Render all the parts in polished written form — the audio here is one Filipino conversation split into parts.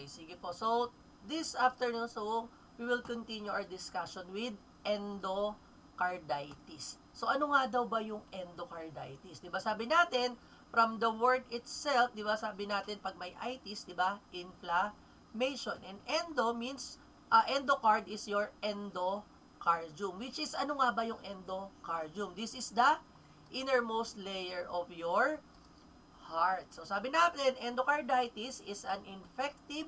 Okay, sige po. So, this afternoon, so, we will continue our discussion with endocarditis. So, ano nga daw ba yung endocarditis? Di ba sabi natin, from the word itself, di ba sabi natin, pag may itis, di ba, inflammation. And endo means, endocard is your endocardium. Which is, ano nga ba yung endocardium? This is the innermost layer of your heart. So, sabi natin, endocarditis is an infective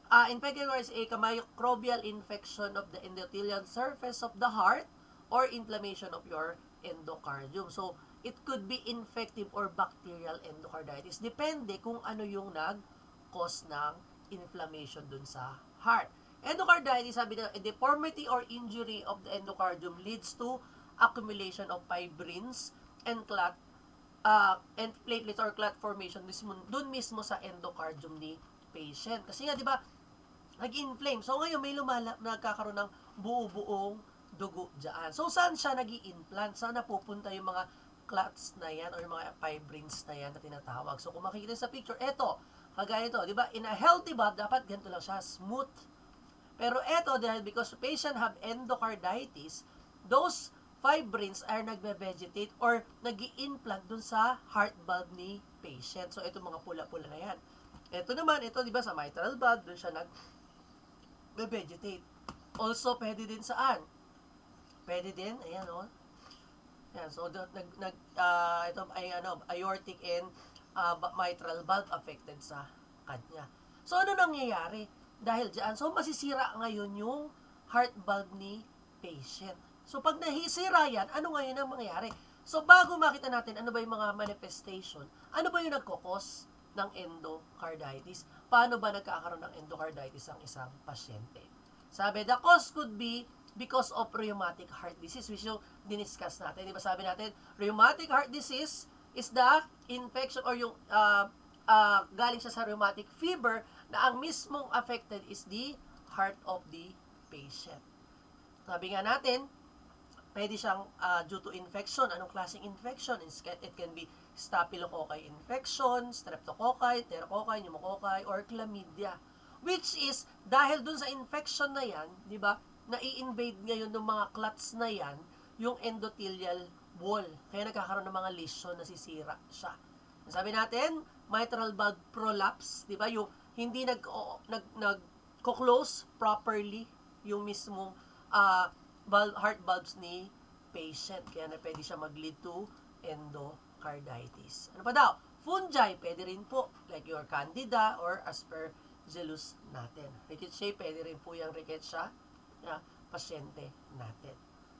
is a microbial infection of the endothelial surface of the heart or inflammation of your endocardium. So, it could be infective or bacterial endocarditis. Depende kung ano yung nag-cause ng inflammation dun sa heart. Endocarditis, sabi na, a deformity or injury of the endocardium leads to accumulation of fibrins and and platelets or clot formation dun mismo sa endocardium ni patient. Kasi nga, di ba, nag-inflame. So, ngayon, may nagkakaroon ng buo-buong dugo dyan. So, saan siya nag-i-implant? Saan napupunta yung mga clots na yan or yung mga fibrins na yan na tinatawag? So, kung makikita sa picture, eto, kagaya ito, di ba, in a healthy valve, dapat ganito lang siya, smooth. Pero eto, dahil because patient have endocarditis, those fibrins are nagbe-vegetate or nag-i-implant dun sa heart valve ni patient. So, ito mga pula-pula na yan. Ito naman, ito, di ba, sa mitral valve, dun siya nag-vegetate. Also, pwede din saan? Pwede din, ayan, o. Ayan, so, ito ay, aortic and mitral valve affected sa kanya. So, ano nangyayari? Dahil dyan, so, masisira ngayon yung heart valve ni patient. So, pag nahisira yan, ano ngayon ang mangyayari? So, bago makita natin ano ba yung mga manifestation, ano ba yung nagkukos ng endocarditis? Paano ba nagkakaroon ng endocarditis ang isang pasyente? Sabi, the cause could be because of rheumatic heart disease, which yung diniscuss natin. Di ba sabi natin, rheumatic heart disease is the infection or yung galing siya sa rheumatic fever na ang mismong affected is the heart of the patient. Sabi nga natin, pwede siyang due to infection. Anong klaseng infection? It can be staphylococci infection, streptococci, enterococci, pneumococci, or chlamydia. Which is, dahil dun sa infection na yan, di ba, nai-invade ngayon ng mga clots na yan, yung endothelial wall. Kaya nagkakaroon ng mga lesion, nasisira siya. Sabi natin, mitral valve prolapse, di ba, yung hindi nag-close properly yung mismong heart valves ni patient. Kaya na pwede siya mag-lead to endocarditis. Ano pa daw? Fungi, pwede rin po. Like your candida or aspergillus natin. Rickettsia, pwede rin po yung rickettsia na pasyente natin.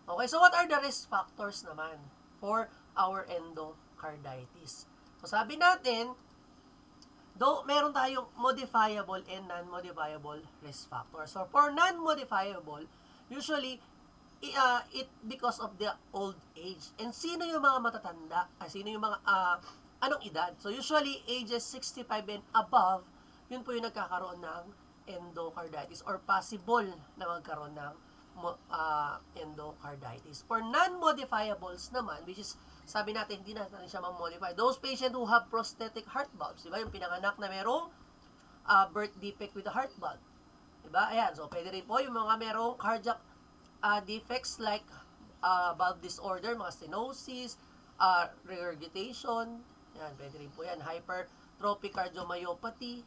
Okay, so what are the risk factors naman for our endocarditis? So sabi natin, though meron tayong modifiable and non-modifiable risk factors. So for non-modifiable, usually, it because of the old age. And sino yung mga matatanda? Sino yung mga, anong edad? So usually, ages 65 and above, yun po yung nagkakaroon ng endocarditis or possible na magkaroon ng endocarditis. For non-modifiables naman, which is, sabi natin, hindi natin siya ma-modify. Those patients who have prosthetic heart valves, diba? Yung pinanganak na merong birth defect with the heart valve. Diba? Ayan. So, pwede rin po yung mga merong cardiac defects like valve disorder, mga stenosis, regurgitation, yan, pwede rin po yan, hypertrophic cardiomyopathy,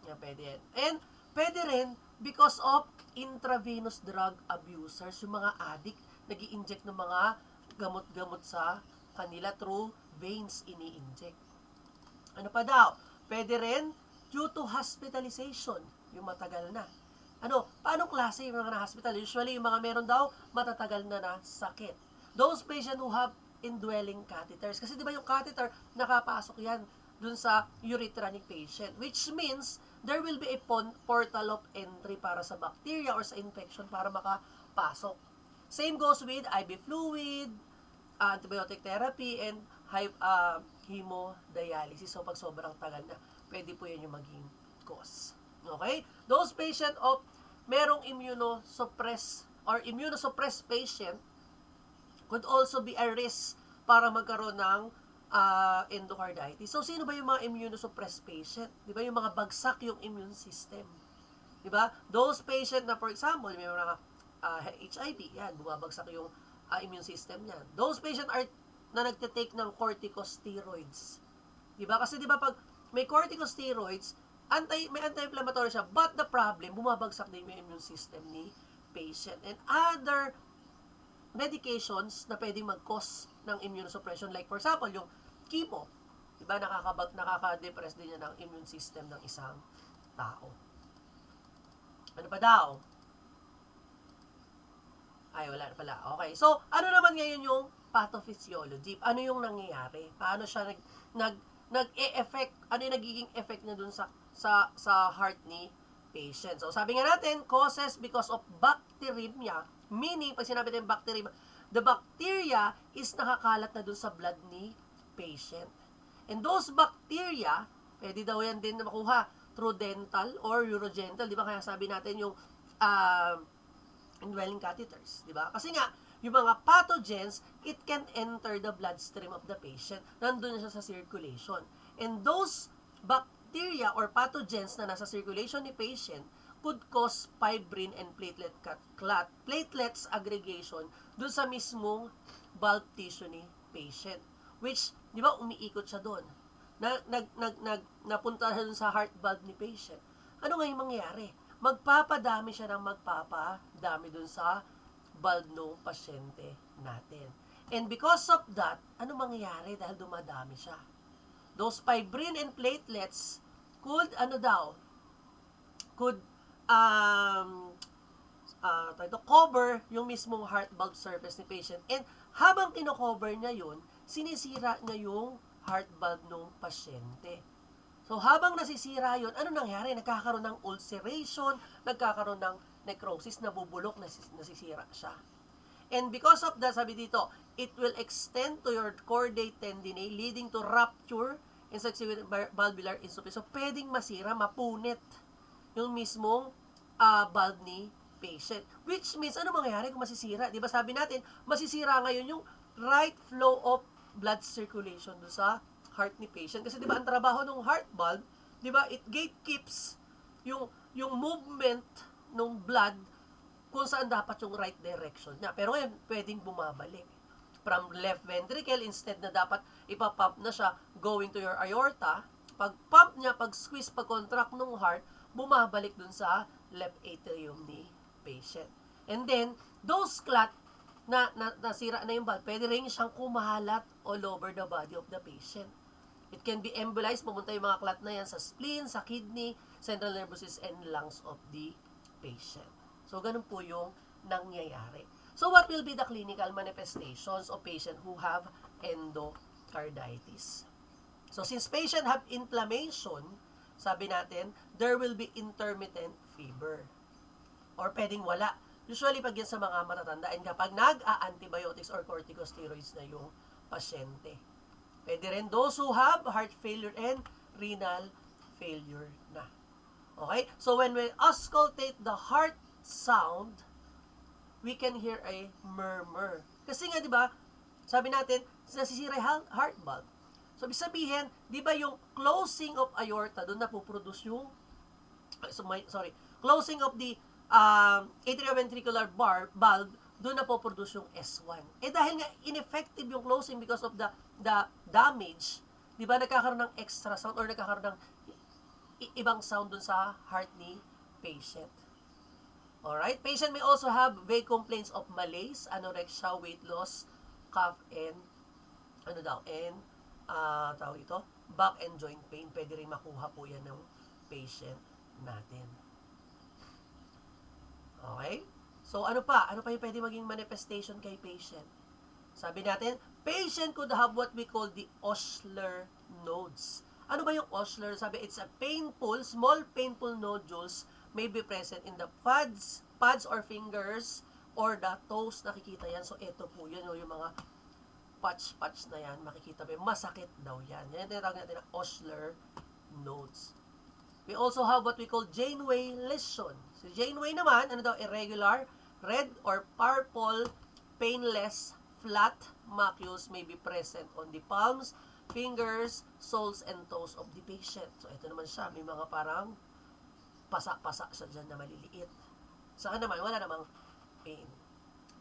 yan, pwede yan. And, pwede rin, because of intravenous drug abusers, yung mga addict, nag-i-inject ng mga gamot-gamot sa kanila through veins ini-inject. Ano pa daw? Pwede rin, due to hospitalization, yung matagal na. Paano klase yung mga na-hospital? Usually, yung mga meron daw, matatagal na sakit. Those patients who have indwelling catheters. Kasi di ba yung catheter, nakapasok yan dun sa urethra ni patient. Which means, there will be a portal of entry para sa bacteria or sa infection para makapasok. Same goes with IV fluid, antibiotic therapy, and hemodialysis. So, pag sobrang tagal na, pwede po yan yung maging cause. Okay? Those patient of merong immunosuppressed patient could also be a risk para magkaroon ng endocarditis. So, sino ba yung mga immunosuppressed patient? Di ba yung mga bagsak yung immune system? Di ba? Those patient na, for example, may mga HIV, yan, bumabagsak yung immune system niya. Those patient na nagtitake ng corticosteroids. Di ba? Kasi di ba pag may corticosteroids, may anti-inflammatory siya, but the problem, bumabagsak din yung immune system ni patient. And other medications na pwedeng mag-cause ng immunosuppression, like for example, yung chemo, diba, nakaka-depress din yan ng immune system ng isang tao. Ano pa daw? Ay, wala na pala. Okay. So, ano naman ngayon yung pathophysiology? Ano yung nangyayari? Paano siya nag-e-effect? Ano yung nagiging effect niya dun sa heart ni patient? So, sabi nga natin, causes because of bacteremia. Meaning, pag sinabi natin bacteremia, the bacteria is nakakalat na dun sa blood ni patient. And those bacteria, pwede daw yan din makuha through dental or urogenital. Di ba? Kaya sabi natin yung indwelling catheters, di ba? Kasi nga, yung mga pathogens, it can enter the bloodstream of the patient. Nandun siya sa circulation. And those bacteria or pathogens na nasa circulation ni patient could cause fibrin and platelets aggregation dun sa mismong bulb tissue ni patient. Which, di ba, umiikot siya doon. Napunta siya dun sa heart valve ni patient. Ano nga yung mangyayari? Magpapadami siya ng magpapadami dun sa bulb ng pasyente natin. And because of that, ano mangyayari dahil dumadami siya? Those fibrin and platelets could, cover yung mismong heart valve surface ni patient. And habang kino-cover niya yun, sinisira niya yung heart valve ng pasyente. So, habang nasisira yun, ano nangyari? Nagkakaroon ng ulceration, nagkakaroon ng necrosis, nabubulok, nasisira siya. And because of that, sabi dito, it will extend to your chordate tendineae, leading to rupture and subsequent valvular insufficiency. So, pwedeng masira, mapunit yung mismong valve ni patient. Which means, ano mangyayari kung masisira? Di ba sabi natin, masisira ngayon yung right flow of blood circulation do sa heart ni patient. Kasi di ba ang trabaho ng heart valve, di ba, it gatekeeps yung movement ng blood kung saan dapat yung right direction niya. Pero ngayon, pwedeng bumabalik. From left ventricle, instead na dapat ipapump na siya going to your aorta, pag pump niya, pag squeeze, pag contract ng heart, bumabalik dun sa left atrium ni patient. And then, those clot na nasira na yung valve, pwede rin siyang kumalat all over the body of the patient. It can be embolized, pumunta yung mga clot na yan sa spleen, sa kidney, central nervous system, and lungs of the patient. So, ganun po yung nangyayari. So, what will be the clinical manifestations of patient who have endocarditis? So, since patient have inflammation, sabi natin, there will be intermittent fever. Or pwedeng wala. Usually, pag yan sa mga matatanda, and kapag nag-a-antibiotics or corticosteroids na yung pasyente. Pwede rin those who have heart failure and renal failure na. Okay? So, when we auscultate the heart sound, we can hear a murmur. Kasi nga, di ba, sabi natin, nasisira yung heart valve. So, ibig sabihin, di ba yung closing of aorta, doon na puproduce yung, closing of the atrioventricular valve, doon na po-produce yung S1. Eh dahil nga ineffective yung closing because of the damage, di ba nagkakaroon ng extra sound or nagkakaroon ng ibang sound doon sa heart ni patient. Alright? Patient may also have vague complaints of malaise, anorexia, weight loss, cough, and back and joint pain. Pwede rin makuha po yan ng patient natin. Okay? So, ano pa? Ano pa yung pwede maging manifestation kay patient? Sabi natin, patient could have what we call the Osler nodes. Ano ba yung Osler? Sabi, it's a small painful nodules may be present in the pads or fingers or the toes. Nakikita yan. So, ito po yun, yung mga patch na yan. Makikita ba? Masakit daw yan. Yan yung tinatawag natin na Osler nodes. We also have what we call Janeway lesion. So, Janeway naman, irregular, red or purple, painless, flat macules may be present on the palms, fingers, soles, and toes of the patient. So, ito naman siya. May mga parang pasa-pasa siya dyan na maliliit. Saka naman, wala namang pain.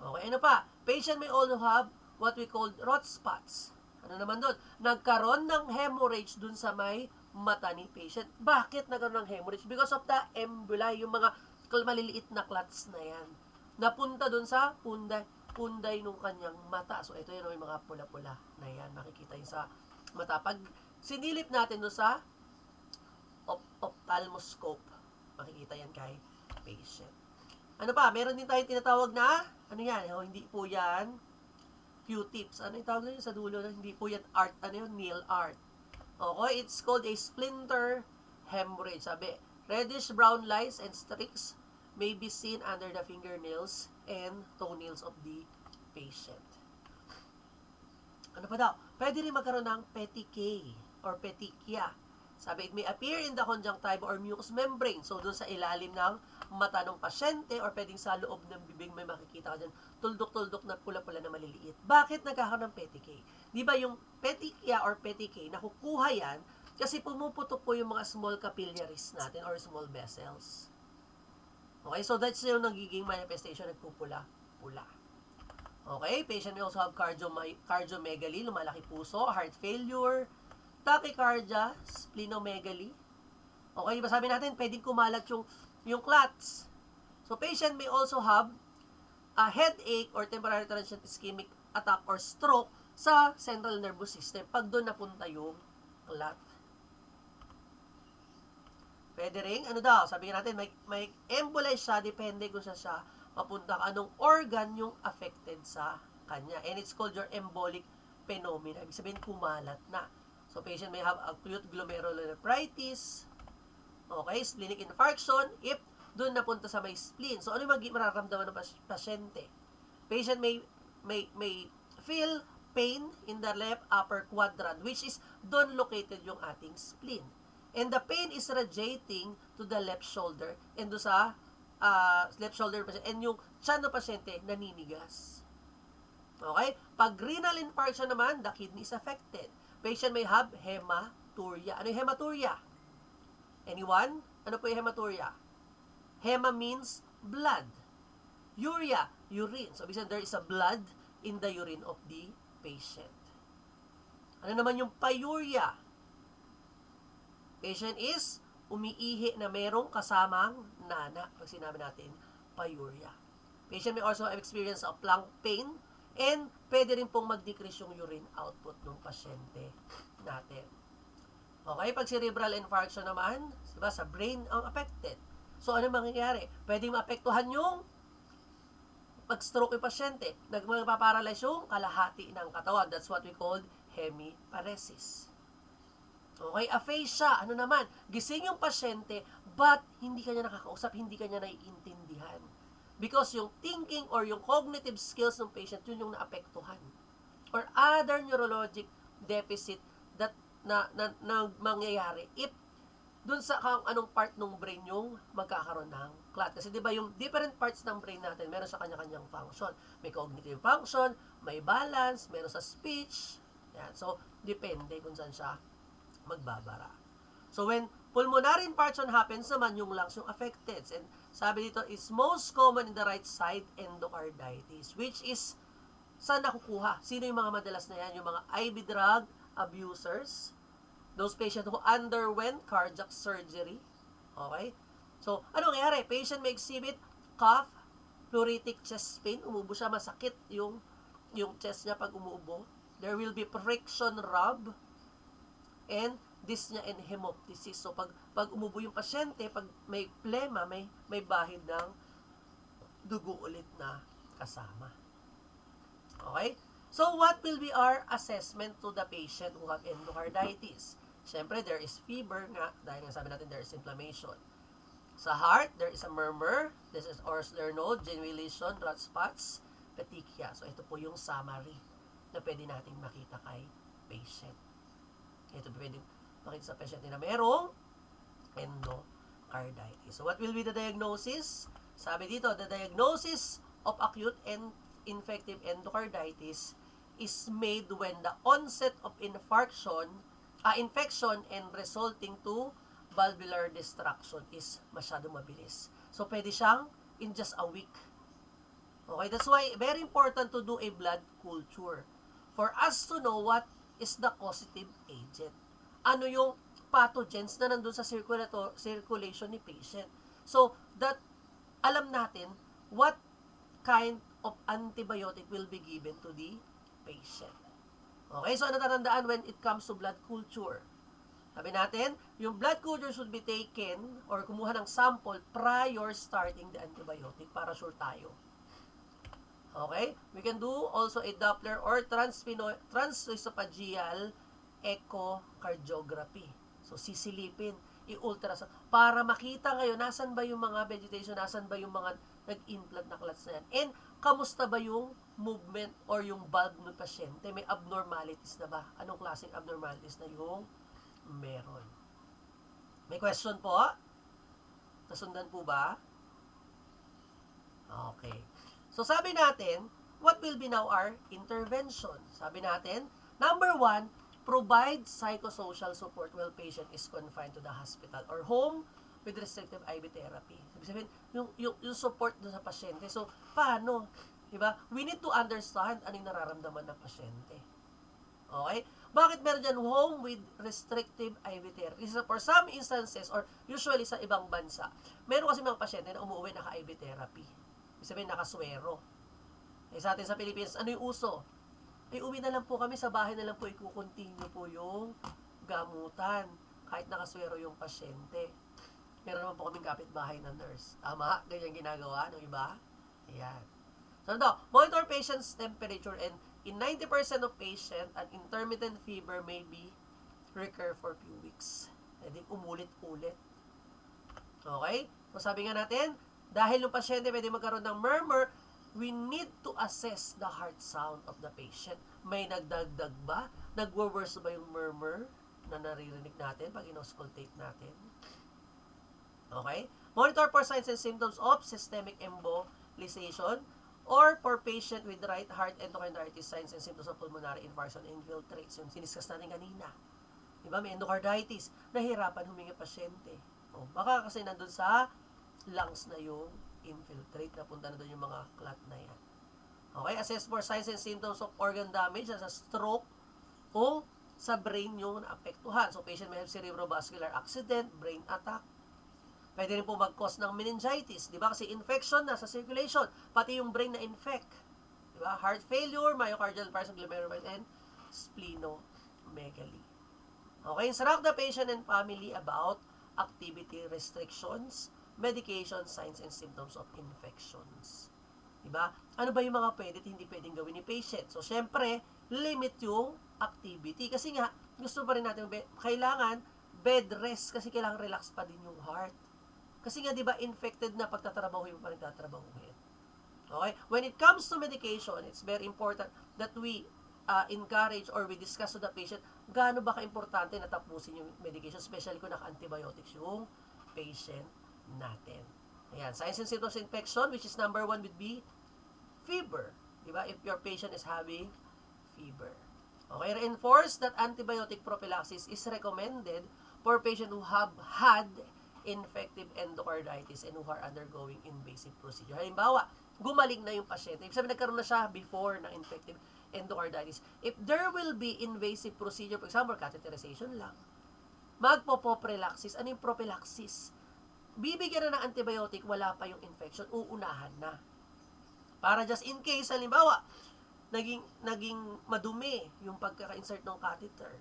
Okay, ano pa? Patient may also have what we call rot spots. Ano naman doon? Nagkaroon ng hemorrhage dun sa may mata ni patient. Bakit nagkaroon ng hemorrhage? Because of the emboli, yung mga maliliit na clots na yan. Napunta dun sa punday nung kanyang mata. So, ito yun, may mga pula-pula na yan. Makikita yun sa mata. Pag sinilip natin dun sa ophthalmoscope, makikita yan kay patient. Ano pa? Meron din tayong tinatawag na, ano yan? Hindi po yan Q-tips. Ano yung tawag nyo sa dulo? Hindi po yan art. Ano yun? Nail art. Okay? It's called a splinter hemorrhage. Sabi, reddish-brown lines and streaks may be seen under the fingernails and toenails of the patient. Ano pa daw? Pwede rin magkaroon ng petechia or petechia. Sabi, it may appear in the conjunctiva or mucous membrane. So, dun sa ilalim ng mata ng pasyente or pwedeng sa loob ng bibig may makikita ka dyan, tuldok-tuldok na pula-pula na maliliit. Bakit nagkakaroon ng petechia? Di ba yung petechia or petechia, nakukuha yan kasi pumuputok po yung mga small capillaries natin or small vessels. Okay, so that's yung nagiging manifestation, nagpupula-pula. Okay, patient may also have cardiomegaly, lumalaki puso, heart failure, tachycardia, splenomegaly. Okay, diba sabi natin, pwedeng kumalat yung clots. So, patient may also have a headache or temporary transient ischemic attack or stroke sa central nervous system pag doon napunta yung clot. Pwede rin, ano daw, sabi natin, may embolize siya, depende kung siya papunta ka, anong organ yung affected sa kanya. And it's called your embolic phenomena. Ibig sabihin, kumalat na. So, patient may have acute glomerulonephritis, okay, splenic infarction, if doon napunta sa may spleen. So, ano yung mararamdaman ng pasyente? Patient may feel pain in the left upper quadrant, which is doon located yung ating spleen. And the pain is radiating to the left shoulder and doon sa left shoulder and yung tiyan ng pasyente naninigas. Okay? Pag renal infarction naman, the kidney is affected. Patient may have hematuria. Ano yung hematuria? Anyone? Ano po yung hematuria? Hema means blood. Urea, urine. So, ibig there is a blood in the urine of the patient. Ano naman yung pyuria? Patient is umiihi na merong kasamang nana. Pag sinabi natin, pyuria. Patient may also have experience of lung pain and pwede rin pong mag-decrease yung urine output ng pasyente natin. Okay, pag cerebral infarction naman, diba, sa brain ang affected. So, ano mangyayari? Pwedeng maapektuhan yung pag-stroke yung pasyente. Magpaparalyze yung kalahati ng katawan. That's what we call hemiparesis. Okay, aphasia. Ano naman? Gising yung pasyente, but hindi kanya nakakausap, hindi kanya naiintindihan. Because yung thinking or yung cognitive skills ng patient, yun yung naapektuhan. Or other neurologic deficit that na mangyayari if dun sa anong part ng brain yung magkakaroon ng clot. Kasi di ba yung different parts ng brain natin, meron sa kanya-kanyang function. May cognitive function, may balance, meron sa speech. Yan. So, depende kung saan siya magbabara. So, when pulmonary infarction happens naman, yung lungs yung affected. And sabi dito, is most common in the right side endocarditis, which is saan nakukuha? Sino yung mga madalas na yan? Yung mga IV drug abusers, those patients who underwent cardiac surgery. Okay? So, ano nangyari? Patient may exhibit cough, pleuritic chest pain, umubo siya, masakit yung chest niya pag umuubo. There will be friction rub, and dyspnea and hemoptysis. So, pag umubo yung pasyente, pag may plema, may bahid ng dugo ulit na kasama. Okay? So, what will be our assessment to the patient who have endocarditis? Siyempre, there is fever nga, dahil nga sabi natin there is inflammation. Sa heart, there is a murmur, this is Osler node, genulation, rot spots, petechia. So, ito po yung summary na pwede nating makita kay patient. Ito pwede makita sa patient na merong endocarditis. So, what will be the diagnosis? Sabi dito, the diagnosis of acute and infective endocarditis is made when the onset of infection and resulting to valvular destruction is masyado mabilis. So, pwede siyang in just a week. Okay, that's why very important to do a blood culture for us to know what is the causative agent. Ano yung pathogens na nandun sa circulation ni patient. So, that alam natin what kind of antibiotic will be given to the patient. Okay, so ano tatandaan when it comes to blood culture? Sabi natin, yung blood culture should be taken or kumuha ng sample prior starting the antibiotic para sure tayo. Okay? We can do also a Doppler or transesophageal echocardiography. So, sisilipin, i-ultrasound, para makita ngayon, nasan ba yung mga vegetation, nasan ba yung mga nag-implant na clots na yan. And, kamusta ba yung movement or yung valve ng pasyente? May abnormalities na ba? Anong klaseng abnormalities na yung meron? May question po? Nasundan po ba? Okay. So, sabi natin, what will be now our intervention? Sabi natin, number 1, provide psychosocial support while patient is confined to the hospital or home with restrictive IV therapy. Sabi yung support doon sa pasyente. So, paano? Diba? We need to understand anong nararamdaman ng pasyente. Okay? Bakit meron dyan home with restrictive IV therapy? So, for some instances, or usually sa ibang bansa, meron kasi mga pasyente na umuwi naka-IV therapy. Ibig sabihin, nakaswero. Eh, sa atin sa Pilipinas, ano yung uso? Eh, uwi na lang po kami, sa bahay na lang po i-continue po yung gamutan. Kahit nakaswero yung pasyente. Meron naman po kaming kapitbahay na nurse. Tama? Ganyan ginagawa ng iba? Ayan. So, monitor patient's temperature and in 90% of patient, an intermittent fever may be recur for few weeks. Pwede umulit-ulit. Okay? So, sabi nga natin, dahil yung pasyente pwede magkaroon ng murmur, we need to assess the heart sound of the patient. May nagdagdag ba? Nagwo-worse ba yung murmur na naririnig natin pag in-auscultate natin? Okay? Monitor for signs and symptoms of systemic embolization or for patient with right heart endocarditis, signs and symptoms of pulmonary infarction infiltrates. Yung siniskas natin kanina. Diba? May endocarditis. Nahirapan humingi pasyente. O, baka kasi nandun sa lungs na yung infiltrate, napunta na doon yung mga clot na yan. Okay, assess for signs and symptoms of organ damage as a stroke o sa brain yung naapektuhan. So, patient may have cerebrovascular accident, brain attack. Pwede rin po mag-cause ng meningitis, di ba? Kasi infection na sa circulation, pati yung brain na infect. Di ba? Heart failure, myocardial infarction, glomerular and splenomegaly. Okay, instruct the patient and family about activity restrictions, medication, signs, and symptoms of infections. Diba? Ano ba yung mga pwede at hindi pwedeng gawin ni patient? So, syempre, limit yung activity. Kasi nga, gusto pa rin natin, kailangan bed rest kasi kailangan relax pa din yung heart. Kasi nga, diba, infected na pagtatrabaho yung pa nagtatrabahuhin. Okay? When it comes to medication, it's very important that we encourage or we discuss to the patient gaano ba ka-importante na tapusin yung medication, especially kung naka-antibiotics yung patient natin. Ayan, signs and symptoms of infection, which is number 1 would be fever. Diba? If your patient is having fever. Okay, reinforce that antibiotic prophylaxis is recommended for patients who have had infective endocarditis and who are undergoing invasive procedure. Halimbawa, gumaling na yung pasyente. Ibig sabihin, nagkaroon na siya before ng infective endocarditis. If there will be invasive procedure, for example, catheterization lang, magpo-prophylaxis. Ano yung prophylaxis? Bibigyan na ng antibiotic, wala pa yung infection, uunahan na. Para just in case, halimbawa, naging madumi yung pagkaka-insert ng catheter.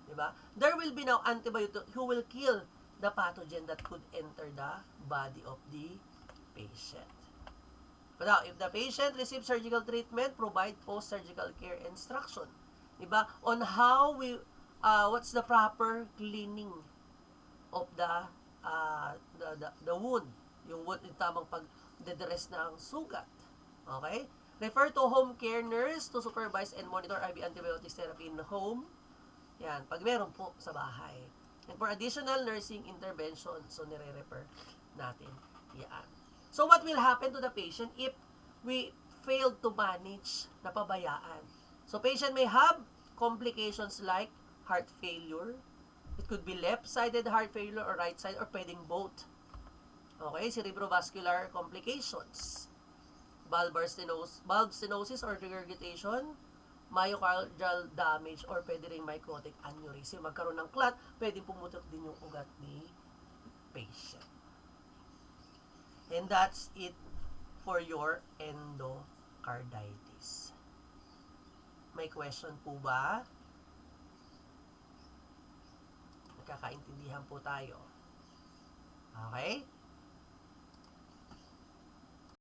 Diba? There will be now antibiotic who will kill the pathogen that could enter the body of the patient. But now, if the patient receives surgical treatment, provide post-surgical care instruction. Diba? On how what's the proper cleaning of the wound. Yung wound, yung tamang pag-dedress ng sugat. Okay? Refer to home care nurse to supervise and monitor IV antibiotics therapy in the home. Yan, pag meron po sa bahay. And for additional nursing intervention, so nire-refer natin yan. So what will happen to the patient if we failed to manage, napabayaan? So, patient may have complications like heart failure. It could be left-sided heart failure or right side or pwedeng both. Okay, cerebrovascular complications. Valve stenosis or regurgitation, myocardial damage, or pwede rin myocardic aneurysm. Magkaroon ng clot, pwedeng pumutok din yung ugat ni patient. And that's it for your endocarditis. May question po ba? Nagkakaintindihan po tayo. Okay?